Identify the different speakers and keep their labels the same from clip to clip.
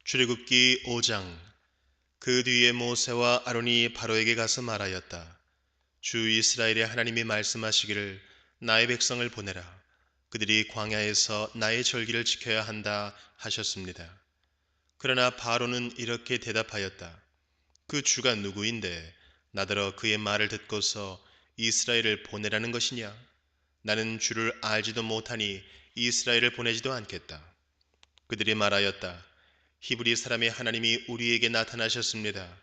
Speaker 1: 출애굽기 5장. 그 뒤에 모세와 아론이 바로에게 가서 말하였다. 주 이스라엘의 하나님이 말씀하시기를 나의 백성을 보내라. 그들이 광야에서 나의 절기를 지켜야 한다 하셨습니다. 그러나 바로는 이렇게 대답하였다. 그 주가 누구인데 나더러 그의 말을 듣고서 이스라엘을 보내라는 것이냐? 나는 주를 알지도 못하니 이스라엘을 보내지도 않겠다. 그들이 말하였다. 히브리 사람의 하나님이 우리에게 나타나셨습니다.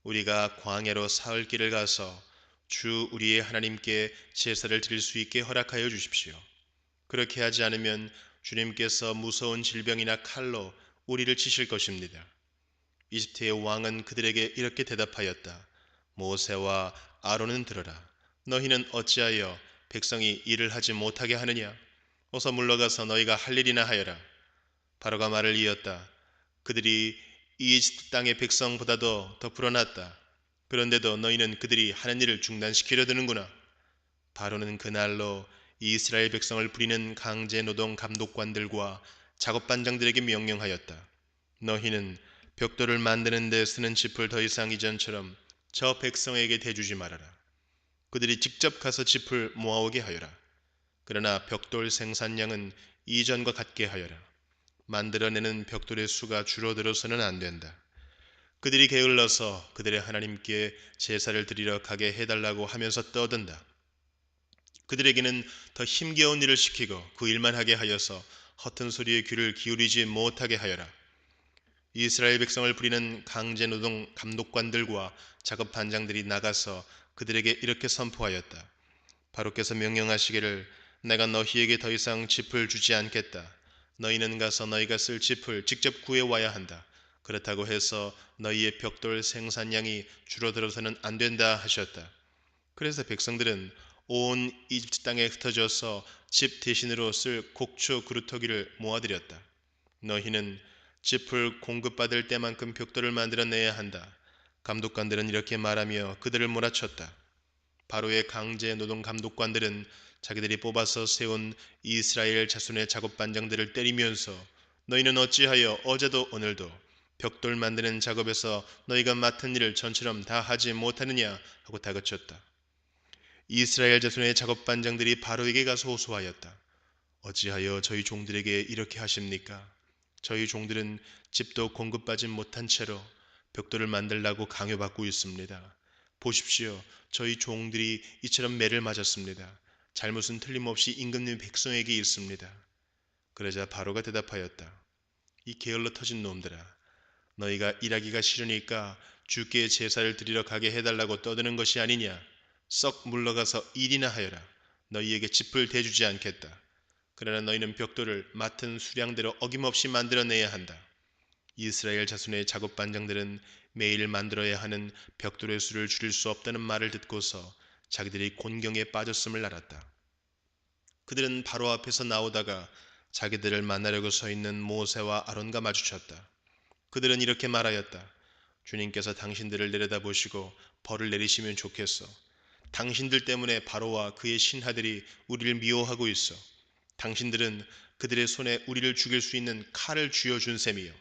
Speaker 1: 우리가 광야로 사흘 길을 가서 주 우리의 하나님께 제사를 드릴 수 있게 허락하여 주십시오. 그렇게 하지 않으면 주님께서 무서운 질병이나 칼로 우리를 치실 것입니다. 이집트의 왕은 그들에게 이렇게 대답하였다. 모세와 아론은 들어라. 너희는 어찌하여 백성이 일을 하지 못하게 하느냐? 어서 물러가서 너희가 할 일이나 하여라. 바로가 말을 이었다. 그들이 이집트 땅의 백성보다도 더 불어났다. 그런데도 너희는 그들이 하는 일을 중단시키려 드는구나. 바로는 그날로 이스라엘 백성을 부리는 강제 노동 감독관들과 작업반장들에게 명령하였다. 너희는 벽돌을 만드는 데 쓰는 짚을 더 이상 이전처럼 저 백성에게 대주지 말아라. 그들이 직접 가서 짚을 모아오게 하여라. 그러나 벽돌 생산량은 이전과 같게 하여라. 만들어내는 벽돌의 수가 줄어들어서는 안 된다. 그들이 게을러서 그들의 하나님께 제사를 드리러 가게 해달라고 하면서 떠든다. 그들에게는 더 힘겨운 일을 시키고 그 일만 하게 하여서 허튼 소리에 귀를 기울이지 못하게 하여라. 이스라엘 백성을 부리는 강제노동 감독관들과 작업 반장들이 나가서 그들에게 이렇게 선포하였다. 바로께서 명령하시기를 내가 너희에게 더 이상 짚을 주지 않겠다. 너희는 가서 너희가 쓸 짚을 직접 구해와야 한다. 그렇다고 해서 너희의 벽돌 생산량이 줄어들어서는 안 된다 하셨다. 그래서 백성들은 온 이집트 땅에 흩어져서 집 대신으로 쓸 곡초 그루터기를 모아들였다. 너희는 짚을 공급받을 때만큼 벽돌을 만들어내야 한다. 감독관들은 이렇게 말하며 그들을 몰아쳤다. 바로의 강제 노동 감독관들은 자기들이 뽑아서 세운 이스라엘 자손의 작업 반장들을 때리면서 너희는 어찌하여 어제도 오늘도 벽돌 만드는 작업에서 너희가 맡은 일을 전처럼 다 하지 못하느냐 하고 다그쳤다. 이스라엘 자손의 작업 반장들이 바로에게 가서 호소하였다. 어찌하여 저희 종들에게 이렇게 하십니까? 저희 종들은 집도 공급받지 못한 채로 벽돌을 만들라고 강요받고 있습니다. 보십시오. 저희 종들이 이처럼 매를 맞았습니다. 잘못은 틀림없이 임금님 백성에게 있습니다. 그러자 바로가 대답하였다. 이 게을러 터진 놈들아. 너희가 일하기가 싫으니까 주께 제사를 드리러 가게 해달라고 떠드는 것이 아니냐. 썩 물러가서 일이나 하여라. 너희에게 짚을 대주지 않겠다. 그러나 너희는 벽돌을 맡은 수량대로 어김없이 만들어내야 한다. 이스라엘 자손의 작업 반장들은 매일 만들어야 하는 벽돌의 수를 줄일 수 없다는 말을 듣고서 자기들이 곤경에 빠졌음을 알았다. 그들은 바로 앞에서 나오다가 자기들을 만나려고 서 있는 모세와 아론과 마주쳤다. 그들은 이렇게 말하였다. 주님께서 당신들을 내려다보시고 벌을 내리시면 좋겠어. 당신들 때문에 바로와 그의 신하들이 우리를 미워하고 있어. 당신들은 그들의 손에 우리를 죽일 수 있는 칼을 쥐어준 셈이요.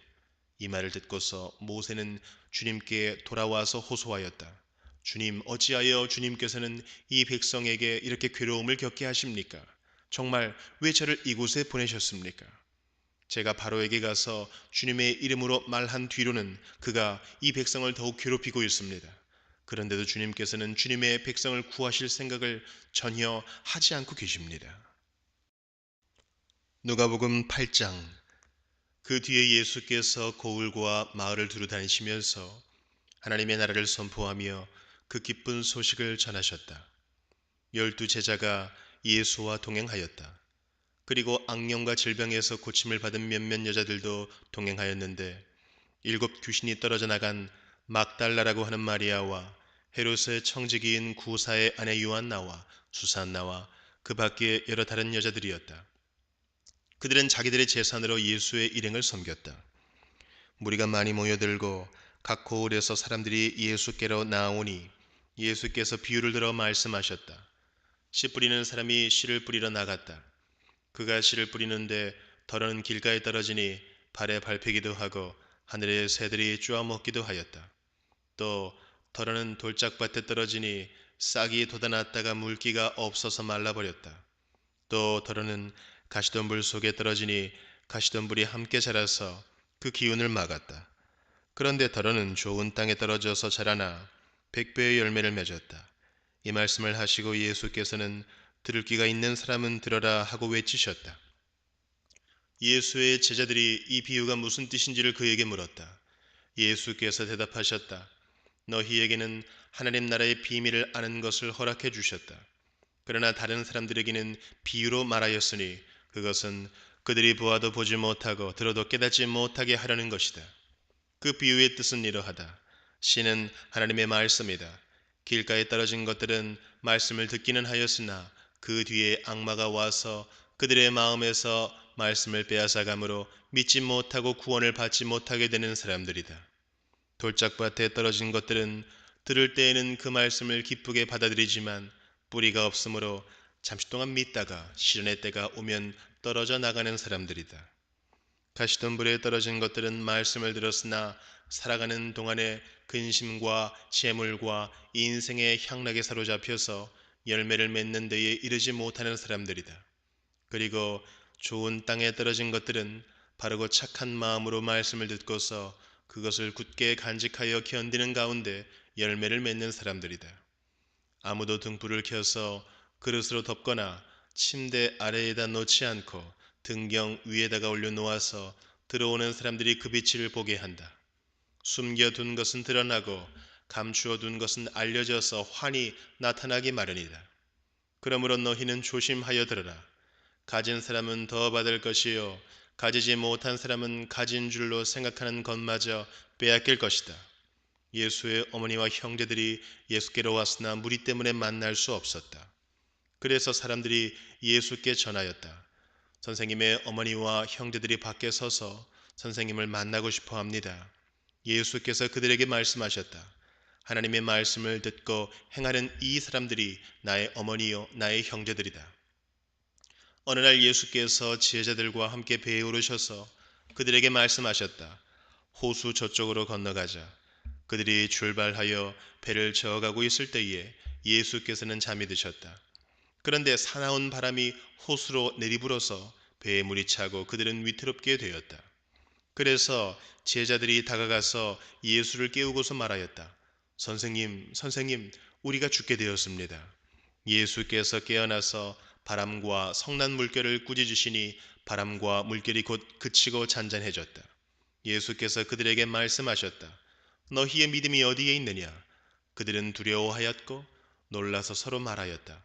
Speaker 1: 이 말을 듣고서 모세는 주님께 돌아와서 호소하였다. 주님, 어찌하여 주님께서는 이 백성에게 이렇게 괴로움을 겪게 하십니까? 정말 왜 저를 이곳에 보내셨습니까? 제가 바로에게 가서 주님의 이름으로 말한 뒤로는 그가 이 백성을 더욱 괴롭히고 있습니다. 그런데도 주님께서는 주님의 백성을 구하실 생각을 전혀 하지 않고 계십니다. 누가복음 8장. 그 뒤에 예수께서 고을과 마을을 두루 다니시면서 하나님의 나라를 선포하며 그 기쁜 소식을 전하셨다. 12 제자가 예수와 동행하였다. 그리고 악령과 질병에서 고침을 받은 몇몇 여자들도 동행하였는데 7 귀신이 떨어져 나간 막달라라고 하는 마리아와 헤롯의 청지기인 구사의 아내 요한나와 수산나와 그 밖에 여러 다른 여자들이었다. 그들은 자기들의 재산으로 예수의 일행을 섬겼다. 무리가 많이 모여들고 각 고을에서 사람들이 예수께로 나오니 예수께서 비유를 들어 말씀하셨다. 씨 뿌리는 사람이 씨를 뿌리러 나갔다. 그가 씨를 뿌리는데 덜은 길가에 떨어지니 발에 밟히기도 하고 하늘의 새들이 쪼아먹기도 하였다. 또 더러는 돌짝밭에 떨어지니 싹이 돋아났다가 물기가 없어서 말라버렸다. 또 더러는 가시덤불 속에 떨어지니 가시덤불이 함께 자라서 그 기운을 막았다. 그런데 더러는 좋은 땅에 떨어져서 자라나 100배의 열매를 맺었다. 이 말씀을 하시고 예수께서는 들을 귀가 있는 사람은 들어라 하고 외치셨다. 예수의 제자들이 이 비유가 무슨 뜻인지를 그에게 물었다. 예수께서 대답하셨다. 너희에게는 하나님 나라의 비밀을 아는 것을 허락해 주셨다. 그러나 다른 사람들에게는 비유로 말하였으니 그것은 그들이 보아도 보지 못하고 들어도 깨닫지 못하게 하려는 것이다. 그 비유의 뜻은 이러하다. 씨는 하나님의 말씀이다. 길가에 떨어진 것들은 말씀을 듣기는 하였으나 그 뒤에 악마가 와서 그들의 마음에서 말씀을 빼앗아가므로 믿지 못하고 구원을 받지 못하게 되는 사람들이다. 돌짝밭에 떨어진 것들은 들을 때에는 그 말씀을 기쁘게 받아들이지만 뿌리가 없으므로 잠시 동안 믿다가 시련의 때가 오면 떨어져 나가는 사람들이다. 가시덤불에 떨어진 것들은 말씀을 들었으나 살아가는 동안에 근심과 재물과 인생의 향락에 사로잡혀서 열매를 맺는 데에 이르지 못하는 사람들이다. 그리고 좋은 땅에 떨어진 것들은 바르고 착한 마음으로 말씀을 듣고서 그것을 굳게 간직하여 견디는 가운데 열매를 맺는 사람들이다. 아무도 등불을 켜서 그릇으로 덮거나 침대 아래에다 놓지 않고 등경 위에다가 올려놓아서 들어오는 사람들이 그 빛을 보게 한다. 숨겨둔 것은 드러나고 감추어둔 것은 알려져서 환히 나타나기 마련이다. 그러므로 너희는 조심하여 들으라. 가진 사람은 더 받을 것이요 가지지 못한 사람은 가진 줄로 생각하는 것마저 빼앗길 것이다. 예수의 어머니와 형제들이 예수께로 왔으나 무리 때문에 만날 수 없었다. 그래서 사람들이 예수께 전하였다. 선생님의 어머니와 형제들이 밖에 서서 선생님을 만나고 싶어 합니다. 예수께서 그들에게 말씀하셨다. 하나님의 말씀을 듣고 행하는 이 사람들이 나의 어머니요 나의 형제들이다. 어느 날 예수께서 제자들과 함께 배에 오르셔서 그들에게 말씀하셨다. 호수 저쪽으로 건너가자. 그들이 출발하여 배를 저어가고 있을 때에 예수께서는 잠이 드셨다. 그런데 사나운 바람이 호수로 내리불어서 배에 물이 차고 그들은 위태롭게 되었다. 그래서 제자들이 다가가서 예수를 깨우고서 말하였다. 선생님, 선생님, 우리가 죽게 되었습니다. 예수께서 깨어나서 바람과 성난 물결을 꾸짖으시니 바람과 물결이 곧 그치고 잔잔해졌다. 예수께서 그들에게 말씀하셨다. 너희의 믿음이 어디에 있느냐? 그들은 두려워하였고 놀라서 서로 말하였다.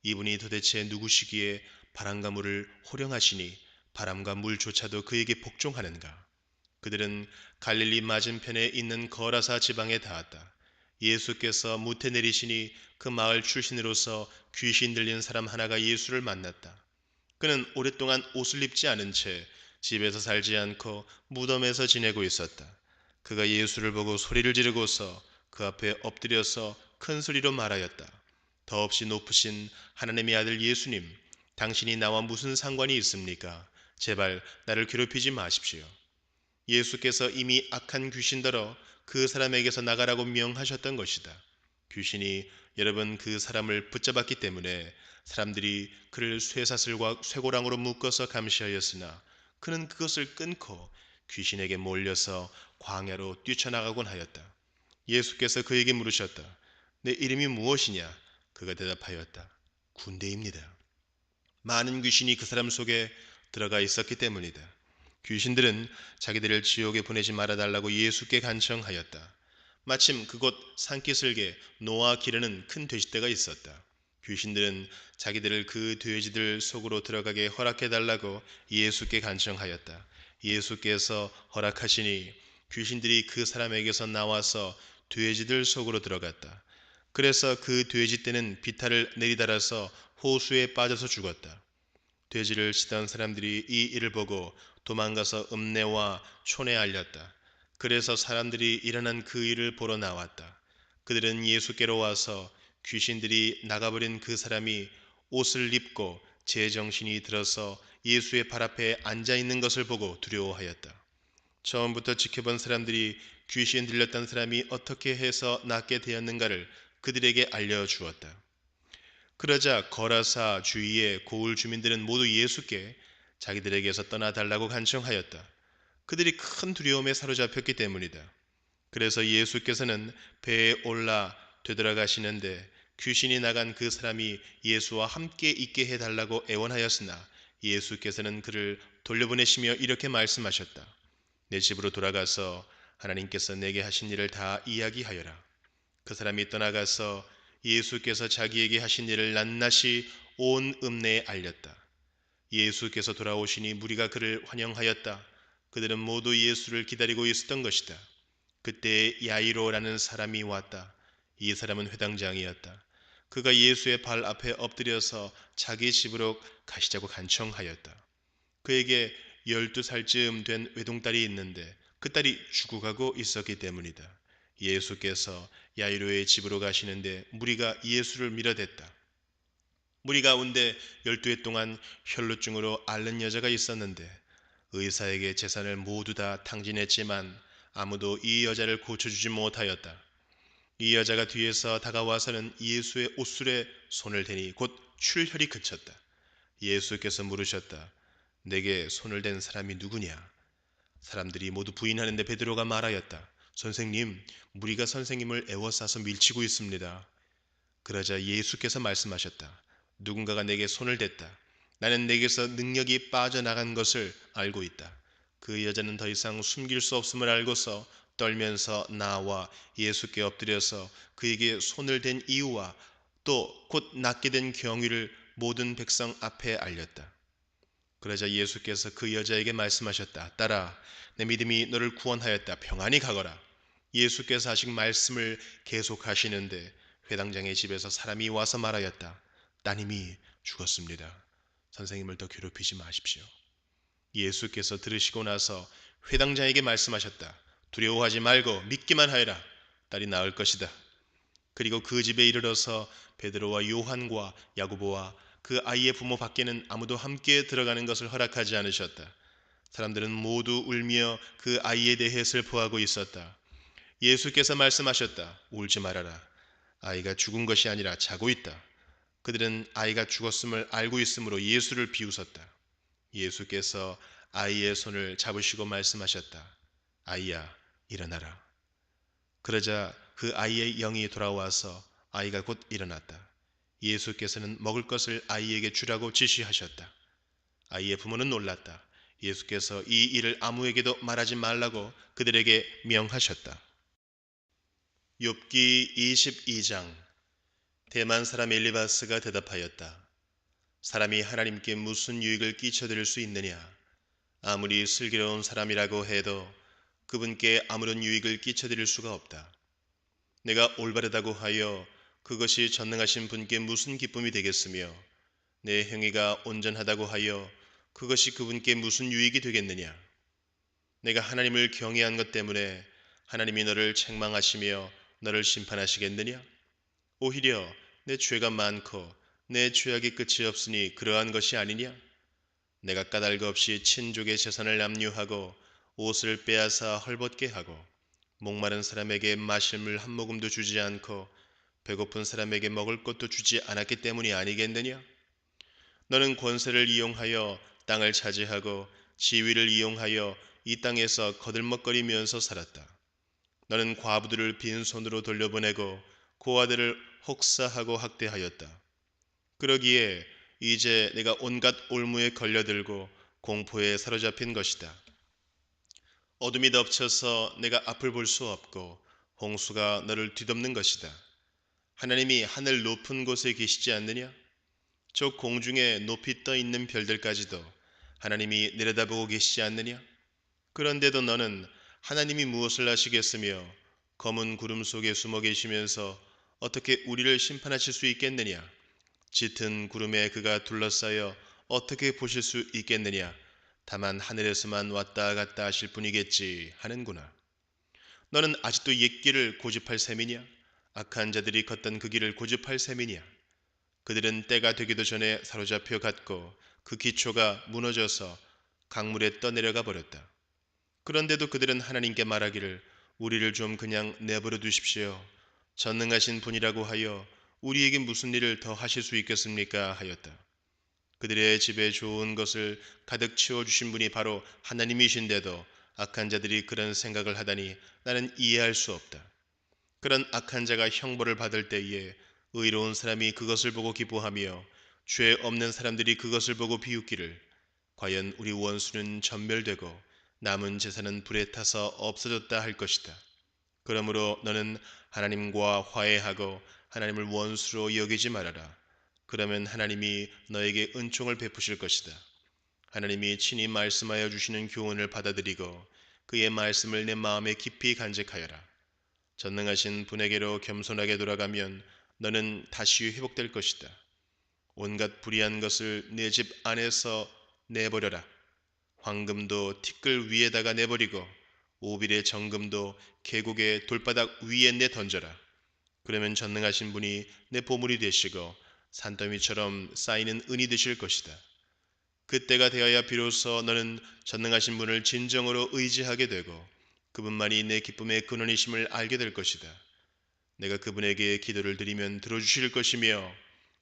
Speaker 1: 이분이 도대체 누구시기에 바람과 물을 호령하시니 바람과 물조차도 그에게 복종하는가? 그들은 갈릴리 맞은편에 있는 거라사 지방에 닿았다. 예수께서 무태 내리시니 그 마을 출신으로서 귀신 들린 사람 하나가 예수를 만났다. 그는 오랫동안 옷을 입지 않은 채 집에서 살지 않고 무덤에서 지내고 있었다. 그가 예수를 보고 소리를 지르고서 그 앞에 엎드려서 큰 소리로 말하였다. 더없이 높으신 하나님의 아들 예수님, 당신이 나와 무슨 상관이 있습니까? 제발 나를 괴롭히지 마십시오. 예수께서 이미 악한 귀신더러 그 사람에게서 나가라고 명하셨던 것이다. 귀신이 여러 번 그 사람을 붙잡았기 때문에 사람들이 그를 쇠사슬과 쇠고랑으로 묶어서 감시하였으나 그는 그것을 끊고 귀신에게 몰려서 광야로 뛰쳐나가곤 하였다. 예수께서 그에게 물으셨다. 내 이름이 무엇이냐? 그가 대답하였다. 군대입니다. 많은 귀신이 그 사람 속에 들어가 있었기 때문이다. 귀신들은 자기들을 지옥에 보내지 말아달라고 예수께 간청하였다. 마침 그곳 산기슭에 노아 기르는 큰 돼지떼가 있었다. 귀신들은 자기들을 그 돼지들 속으로 들어가게 허락해달라고 예수께 간청하였다. 예수께서 허락하시니 귀신들이 그 사람에게서 나와서 돼지들 속으로 들어갔다. 그래서 그 돼지떼는 비탈을 내리달아서 호수에 빠져서 죽었다. 돼지를 치던 사람들이 이 일을 보고 도망가서 읍내와 촌에 알렸다. 그래서 사람들이 일어난 그 일을 보러 나왔다. 그들은 예수께로 와서 귀신들이 나가버린 그 사람이 옷을 입고 제정신이 들어서 예수의 발 앞에 앉아 있는 것을 보고 두려워하였다. 처음부터 지켜본 사람들이 귀신 들렸던 사람이 어떻게 해서 낫게 되었는가를 그들에게 알려주었다. 그러자 거라사 주위의 고을 주민들은 모두 예수께 자기들에게서 떠나달라고 간청하였다. 그들이 큰 두려움에 사로잡혔기 때문이다. 그래서 예수께서는 배에 올라 되돌아가시는데 귀신이 나간 그 사람이 예수와 함께 있게 해달라고 애원하였으나 예수께서는 그를 돌려보내시며 이렇게 말씀하셨다. 내 집으로 돌아가서 하나님께서 내게 하신 일을 다 이야기하여라. 그 사람이 떠나가서 예수께서 자기에게 하신 일을 낱낱이 온 읍내에 알렸다. 예수께서 돌아오시니 무리가 그를 환영하였다. 그들은 모두 예수를 기다리고 있었던 것이다. 그때 야이로라는 사람이 왔다. 이 사람은 회당장이었다. 그가 예수의 발 앞에 엎드려서 자기 집으로 가시자고 간청하였다. 그에게 12살쯤 된 외동딸이 있는데 그 딸이 죽어가고 있었기 때문이다. 예수께서 야이로의 집으로 가시는데 무리가 예수를 밀어댔다. 무리 가운데 12해 동안 혈루증으로 앓는 여자가 있었는데 의사에게 재산을 모두 다 탕진했지만 아무도 이 여자를 고쳐주지 못하였다. 이 여자가 뒤에서 다가와서는 예수의 옷술에 손을 대니 곧 출혈이 그쳤다. 예수께서 물으셨다. 내게 손을 댄 사람이 누구냐? 사람들이 모두 부인하는데 베드로가 말하였다. 선생님, 무리가 선생님을 애워싸서 밀치고 있습니다. 그러자 예수께서 말씀하셨다. 누군가가 내게 손을 댔다. 나는 내게서 능력이 빠져나간 것을 알고 있다. 그 여자는 더 이상 숨길 수 없음을 알고서 떨면서 나와 예수께 엎드려서 그에게 손을 댄 이유와 또 곧 낫게 된 경위를 모든 백성 앞에 알렸다. 그러자 예수께서 그 여자에게 말씀하셨다. 딸아, 내 믿음이 너를 구원하였다. 평안히 가거라. 예수께서 아직 말씀을 계속하시는데 회당장의 집에서 사람이 와서 말하였다. 따님이 죽었습니다. 선생님을 더 괴롭히지 마십시오. 예수께서 들으시고 나서 회당장에게 말씀하셨다. 두려워하지 말고 믿기만 하여라. 딸이 나을 것이다. 그리고 그 집에 이르러서 베드로와 요한과 야고보와 그 아이의 부모 밖에는 아무도 함께 들어가는 것을 허락하지 않으셨다. 사람들은 모두 울며 그 아이에 대해 슬퍼하고 있었다. 예수께서 말씀하셨다. 울지 말아라. 아이가 죽은 것이 아니라 자고 있다. 그들은 아이가 죽었음을 알고 있으므로 예수를 비웃었다. 예수께서 아이의 손을 잡으시고 말씀하셨다. 아이야, 일어나라. 그러자 그 아이의 영이 돌아와서 아이가 곧 일어났다. 예수께서는 먹을 것을 아이에게 주라고 지시하셨다. 아이의 부모는 놀랐다. 예수께서 이 일을 아무에게도 말하지 말라고 그들에게 명하셨다. 욥기 22장. 대만 사람 엘리바스가 대답하였다. 사람이 하나님께 무슨 유익을 끼쳐드릴 수 있느냐? 아무리 슬기로운 사람이라고 해도 그분께 아무런 유익을 끼쳐드릴 수가 없다. 내가 올바르다고 하여 그것이 전능하신 분께 무슨 기쁨이 되겠으며 내 행위가 온전하다고 하여 그것이 그분께 무슨 유익이 되겠느냐? 내가 하나님을 경외한 것 때문에 하나님이 너를 책망하시며 너를 심판하시겠느냐? 오히려 내 죄가 많고 내 죄악의 끝이 없으니 그러한 것이 아니냐? 내가 까닭 없이 친족의 재산을 압류하고 옷을 빼앗아 헐벗게 하고 목마른 사람에게 마실 물 한 모금도 주지 않고 배고픈 사람에게 먹을 것도 주지 않았기 때문이 아니겠느냐? 너는 권세를 이용하여 땅을 차지하고 지위를 이용하여 이 땅에서 거들먹거리면서 살았다. 너는 과부들을 빈손으로 돌려보내고 고아들을 혹사하고 학대하였다. 그러기에 이제 내가 온갖 올무에 걸려들고 공포에 사로잡힌 것이다. 어둠이 덮쳐서 내가 앞을 볼 수 없고 홍수가 너를 뒤덮는 것이다. 하나님이 하늘 높은 곳에 계시지 않느냐? 저 공중에 높이 떠 있는 별들까지도 하나님이 내려다보고 계시지 않느냐? 그런데도 너는 하나님이 무엇을 하시겠으며 검은 구름 속에 숨어 계시면서 어떻게 우리를 심판하실 수 있겠느냐? 짙은 구름에 그가 둘러싸여 어떻게 보실 수 있겠느냐? 다만 하늘에서만 왔다 갔다 하실 분이겠지 하는구나. 너는 아직도 옛 길을 고집할 셈이냐? 악한 자들이 걷던 그 길을 고집할 셈이냐? 그들은 때가 되기도 전에 사로잡혀 갔고 그 기초가 무너져서 강물에 떠내려가 버렸다. 그런데도 그들은 하나님께 말하기를 우리를 좀 그냥 내버려 두십시오. 전능하신 분이라고 하여 우리에게 무슨 일을 더 하실 수 있겠습니까? 하였다. 그들의 집에 좋은 것을 가득 채워주신 분이 바로 하나님이신데도 악한 자들이 그런 생각을 하다니 나는 이해할 수 없다. 그런 악한 자가 형벌을 받을 때에 의로운 사람이 그것을 보고 기뻐하며 죄 없는 사람들이 그것을 보고 비웃기를 과연 우리 원수는 전멸되고 남은 재산은 불에 타서 없어졌다 할 것이다. 그러므로 너는 하나님과 화해하고 하나님을 원수로 여기지 말아라. 그러면 하나님이 너에게 은총을 베푸실 것이다. 하나님이 친히 말씀하여 주시는 교훈을 받아들이고 그의 말씀을 내 마음에 깊이 간직하여라. 전능하신 분에게로 겸손하게 돌아가면 너는 다시 회복될 것이다. 온갖 불의한 것을 내 집 안에서 내버려라. 황금도 티끌 위에다가 내버리고 오빌의 정금도 계곡의 돌바닥 위에 내던져라. 그러면 전능하신 분이 내 보물이 되시고 산더미처럼 쌓이는 은이 되실 것이다. 그때가 되어야 비로소 너는 전능하신 분을 진정으로 의지하게 되고 그분만이 내 기쁨의 근원이심을 알게 될 것이다. 내가 그분에게 기도를 드리면 들어주실 것이며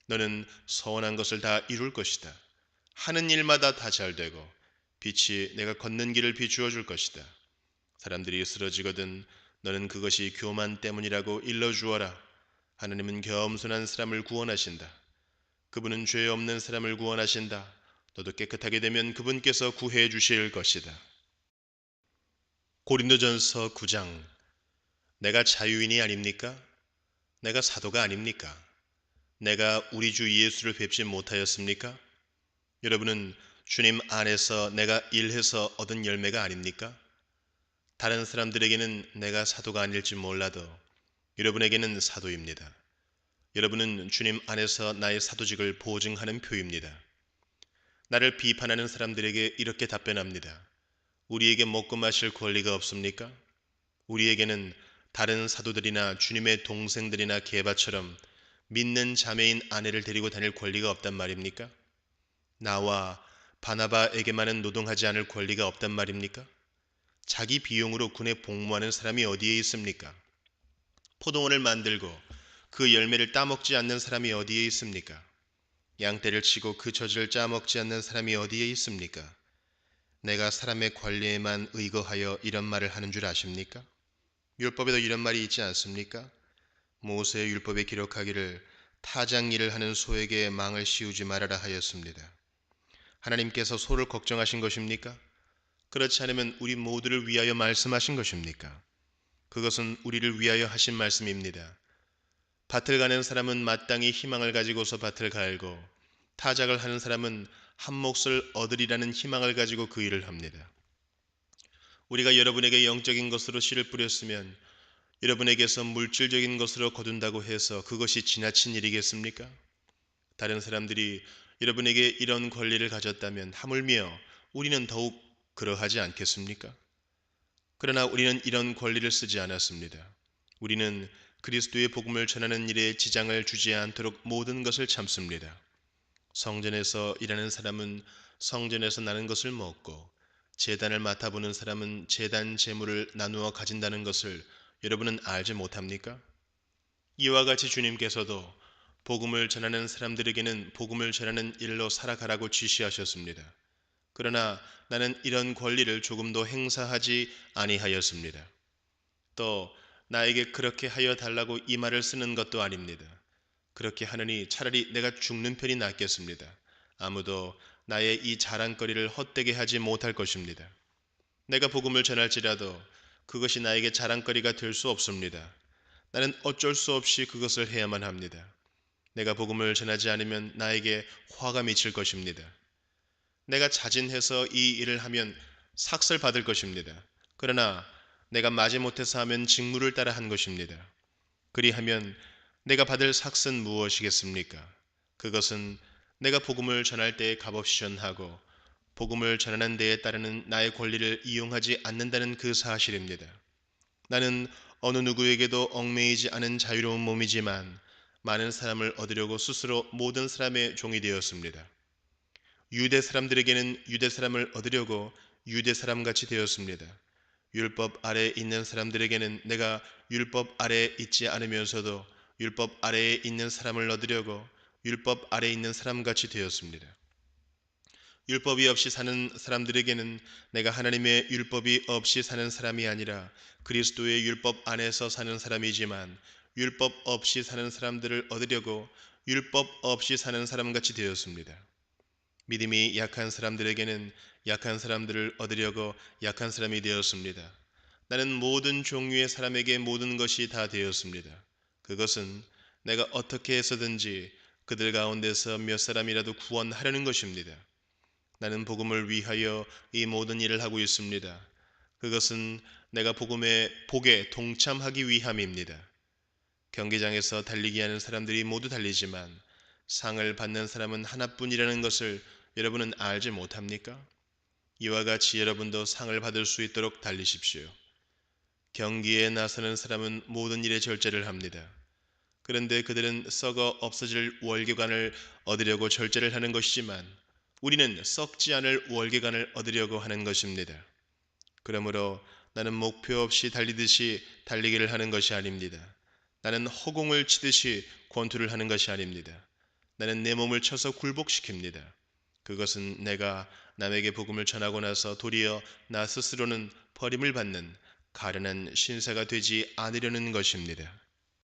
Speaker 1: 너는 서원한 것을 다 이룰 것이다. 하는 일마다 다 잘되고 빛이 내가 걷는 길을 비추어 줄 것이다. 사람들이 쓰러지거든 너는 그것이 교만 때문이라고 일러주어라. 하나님은 겸손한 사람을 구원하신다. 그분은 죄 없는 사람을 구원하신다. 너도 깨끗하게 되면 그분께서 구해 주실 것이다. 고린도전서 9장. 내가 자유인이 아닙니까? 내가 사도가 아닙니까? 내가 우리 주 예수를 뵙지 못하였습니까? 여러분은 주님 안에서 내가 일해서 얻은 열매가 아닙니까? 다른 사람들에게는 내가 사도가 아닐지 몰라도 여러분에게는 사도입니다. 여러분은 주님 안에서 나의 사도직을 보증하는 표입니다. 나를 비판하는 사람들에게 이렇게 답변합니다. 우리에게 먹고 마실 권리가 없습니까? 우리에게는 다른 사도들이나 주님의 동생들이나 게바처럼 믿는 자매인 아내를 데리고 다닐 권리가 없단 말입니까? 나와 바나바에게만은 노동하지 않을 권리가 없단 말입니까? 자기 비용으로 군에 복무하는 사람이 어디에 있습니까? 포도원을 만들고 그 열매를 따먹지 않는 사람이 어디에 있습니까? 양떼를 치고 그 젖을 짜먹지 않는 사람이 어디에 있습니까? 내가 사람의 관리에만 의거하여 이런 말을 하는 줄 아십니까? 율법에도 이런 말이 있지 않습니까? 모세의 율법에 기록하기를 타작 일을 하는 소에게 망을 씌우지 말아라 하였습니다. 하나님께서 소를 걱정하신 것입니까? 그렇지 않으면 우리 모두를 위하여 말씀하신 것입니까? 그것은 우리를 위하여 하신 말씀입니다. 밭을 가는 사람은 마땅히 희망을 가지고서 밭을 갈고 타작을 하는 사람은 한 몫을 얻으리라는 희망을 가지고 그 일을 합니다. 우리가 여러분에게 영적인 것으로 씨를 뿌렸으면 여러분에게서 물질적인 것으로 거둔다고 해서 그것이 지나친 일이겠습니까? 다른 사람들이 여러분에게 이런 권리를 가졌다면 하물며 우리는 더욱 그러하지 않겠습니까? 그러나 우리는 이런 권리를 쓰지 않았습니다. 우리는 그리스도의 복음을 전하는 일에 지장을 주지 않도록 모든 것을 참습니다. 성전에서 일하는 사람은 성전에서 나는 것을 먹고 제단을 맡아보는 사람은 제단 제물을 나누어 가진다는 것을 여러분은 알지 못합니까? 이와 같이 주님께서도 복음을 전하는 사람들에게는 복음을 전하는 일로 살아가라고 지시하셨습니다. 그러나 나는 이런 권리를 조금도 행사하지 아니하였습니다. 또 나에게 그렇게 하여 달라고 이 말을 쓰는 것도 아닙니다. 그렇게 하느니 차라리 내가 죽는 편이 낫겠습니다. 아무도 나의 이 자랑거리를 헛되게 하지 못할 것입니다. 내가 복음을 전할지라도 그것이 나에게 자랑거리가 될 수 없습니다. 나는 어쩔 수 없이 그것을 해야만 합니다. 내가 복음을 전하지 않으면 나에게 화가 미칠 것입니다. 내가 자진해서 이 일을 하면 삭설 받을 것입니다. 그러나 내가 마지못해서 하면 직무를 따라 한 것입니다. 그리하면 내가 받을 삭은 무엇이겠습니까? 그것은 내가 복음을 전할 때에 값없이 전하고 복음을 전하는 데에 따르는 나의 권리를 이용하지 않는다는 그 사실입니다. 나는 어느 누구에게도 얽매이지 않은 자유로운 몸이지만 많은 사람을 얻으려고 스스로 모든 사람의 종이 되었습니다. 유대 사람들에게는 유대 사람을 얻으려고 유대 사람같이 되었습니다. 율법 아래에 있는 사람들에게는 내가 율법 아래에 있지 않으면서도 율법 아래에 있는 사람을 얻으려고 율법 아래에 있는 사람같이 되었습니다. 율법이 없이 사는 사람들에게는 내가 하나님의 율법이 없이 사는 사람이 아니라 그리스도의 율법 안에서 사는 사람이지만 율법 없이 사는 사람들을 얻으려고 율법 없이 사는 사람같이 되었습니다. 믿음이 약한 사람들에게는 약한 사람들을 얻으려고 약한 사람이 되었습니다. 나는 모든 종류의 사람에게 모든 것이 다 되었습니다. 그것은 내가 어떻게 해서든지 그들 가운데서 몇 사람이라도 구원하려는 것입니다. 나는 복음을 위하여 이 모든 일을 하고 있습니다. 그것은 내가 복에 동참하기 위함입니다. 경기장에서 달리기 하는 사람들이 모두 달리지만 상을 받는 사람은 하나뿐이라는 것을 여러분은 알지 못합니까? 이와 같이 여러분도 상을 받을 수 있도록 달리십시오. 경기에 나서는 사람은 모든 일에 절제를 합니다. 그런데 그들은 썩어 없어질 월계관을 얻으려고 절제를 하는 것이지만 우리는 썩지 않을 월계관을 얻으려고 하는 것입니다. 그러므로 나는 목표 없이 달리듯이 달리기를 하는 것이 아닙니다. 나는 허공을 치듯이 권투를 하는 것이 아닙니다. 나는 내 몸을 쳐서 굴복시킵니다. 그것은 내가 남에게 복음을 전하고 나서 도리어 나 스스로는 버림을 받는 가련한 신사가 되지 않으려는 것입니다.